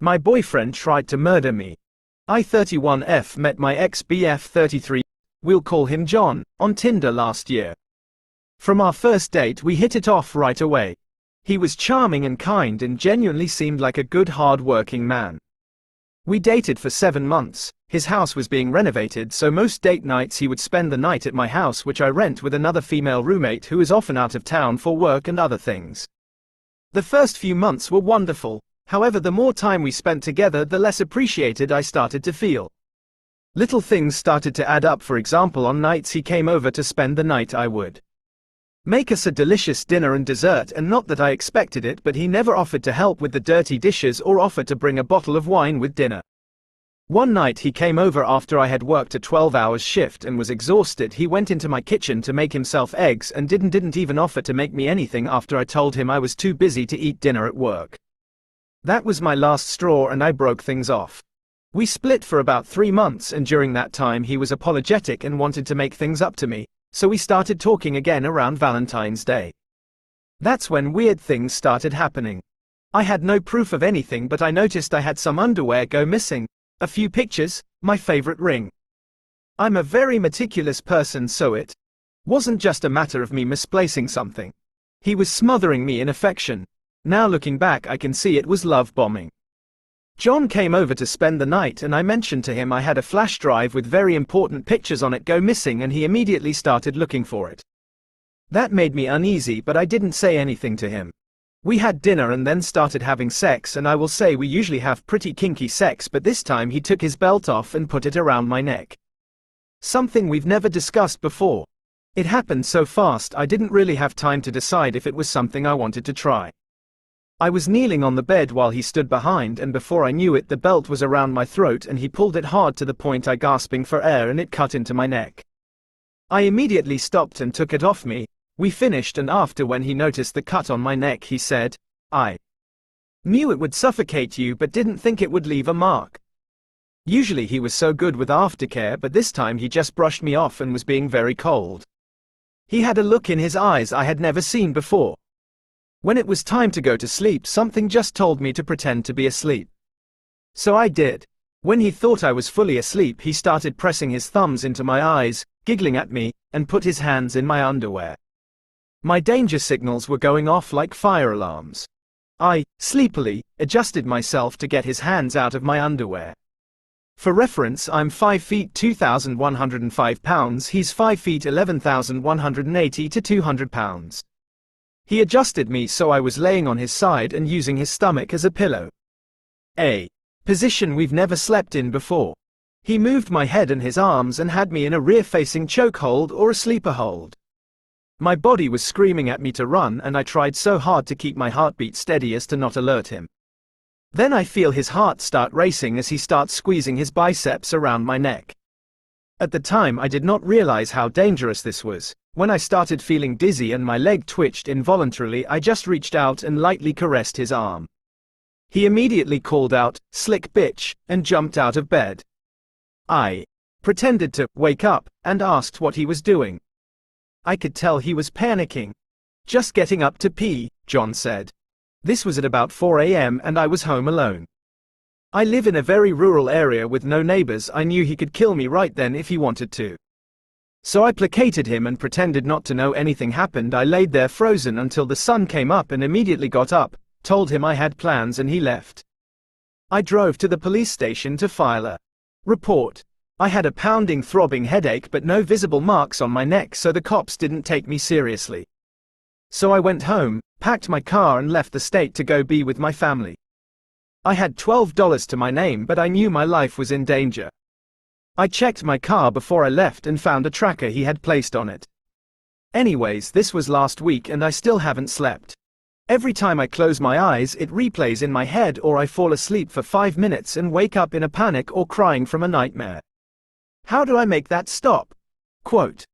My boyfriend tried to murder me. I 31F met my ex-BF 33, we'll call him John, on Tinder last year. From our first date we hit it off right away. He was charming and kind and genuinely seemed like a good hard-working man. We dated for 7 months, his house was being renovated so most date nights he would spend the night at my house which I rent with another female roommate who is often out of town for work and other things. The first few months were wonderful, however the more time we spent together the less appreciated I started to feel. Little things started to add up. For example, on nights he came over to spend the night I would make us a delicious dinner and dessert, and not that I expected it, but he never offered to help with the dirty dishes or offered to bring a bottle of wine with dinner. One night he came over after I had worked a 12-hour shift and was exhausted. He went into my kitchen to make himself eggs and didn't even offer to make me anything after I told him I was too busy to eat dinner at work. That was my last straw and I broke things off. We split for about 3 months, and during that time he was apologetic and wanted to make things up to me, so we started talking again around Valentine's Day. That's when weird things started happening. I had no proof of anything, but I noticed I had some underwear go missing, a few pictures, my favorite ring. I'm a very meticulous person, so it wasn't just a matter of me misplacing something. He was smothering me in affection. Now looking back I can see it was love bombing. John came over to spend the night and I mentioned to him I had a flash drive with very important pictures on it go missing, and he immediately started looking for it. That made me uneasy, but I didn't say anything to him. We had dinner and then started having sex, and I will say we usually have pretty kinky sex, but this time he took his belt off and put it around my neck. Something we've never discussed before. It happened so fast I didn't really have time to decide if it was something I wanted to try. I was kneeling on the bed while he stood behind, and before I knew it the belt was around my throat and he pulled it hard to the point I gasping for air and it cut into my neck. I immediately stopped and took it off me. We finished, and after, when he noticed the cut on my neck, he said, "I knew it would suffocate you but didn't think it would leave a mark." Usually he was so good with aftercare, but this time he just brushed me off and was being very cold. He had a look in his eyes I had never seen before. When it was time to go to sleep, something just told me to pretend to be asleep. So I did. When he thought I was fully asleep, he started pressing his thumbs into my eyes, giggling at me, and put his hands in my underwear. My danger signals were going off like fire alarms. I, sleepily, adjusted myself to get his hands out of my underwear. For reference, I'm 5 feet 2,105 pounds, he's 5 feet 11,180 to 200 pounds. He adjusted me so I was laying on his side and using his stomach as a pillow. A position we've never slept in before. He moved my head and his arms and had me in a rear-facing chokehold or a sleeper hold. My body was screaming at me to run, and I tried so hard to keep my heartbeat steady as to not alert him. Then I feel his heart start racing as he starts squeezing his biceps around my neck. At the time I did not realize how dangerous this was. When I started feeling dizzy and my leg twitched involuntarily, I just reached out and lightly caressed his arm. He immediately called out, "Slick bitch," and jumped out of bed. I pretended to wake up and asked what he was doing. I could tell he was panicking. "Just getting up to pee," John said. This was at about 4 a.m. and I was home alone. I live in a very rural area with no neighbors. I knew he could kill me right then if he wanted to. So I placated him and pretended not to know anything happened. I laid there frozen until the sun came up and immediately got up, told him I had plans, and he left. I drove to the police station to file a report. I had a pounding, throbbing headache but no visible marks on my neck, so the cops didn't take me seriously. So I went home, packed my car and left the state to go be with my family. I had $12 to my name, but I knew my life was in danger. I checked my car before I left and found a tracker he had placed on it. Anyways, this was last week and I still haven't slept. Every time I close my eyes it replays in my head, or I fall asleep for 5 minutes and wake up in a panic or crying from a nightmare. How do I make that stop? Quote,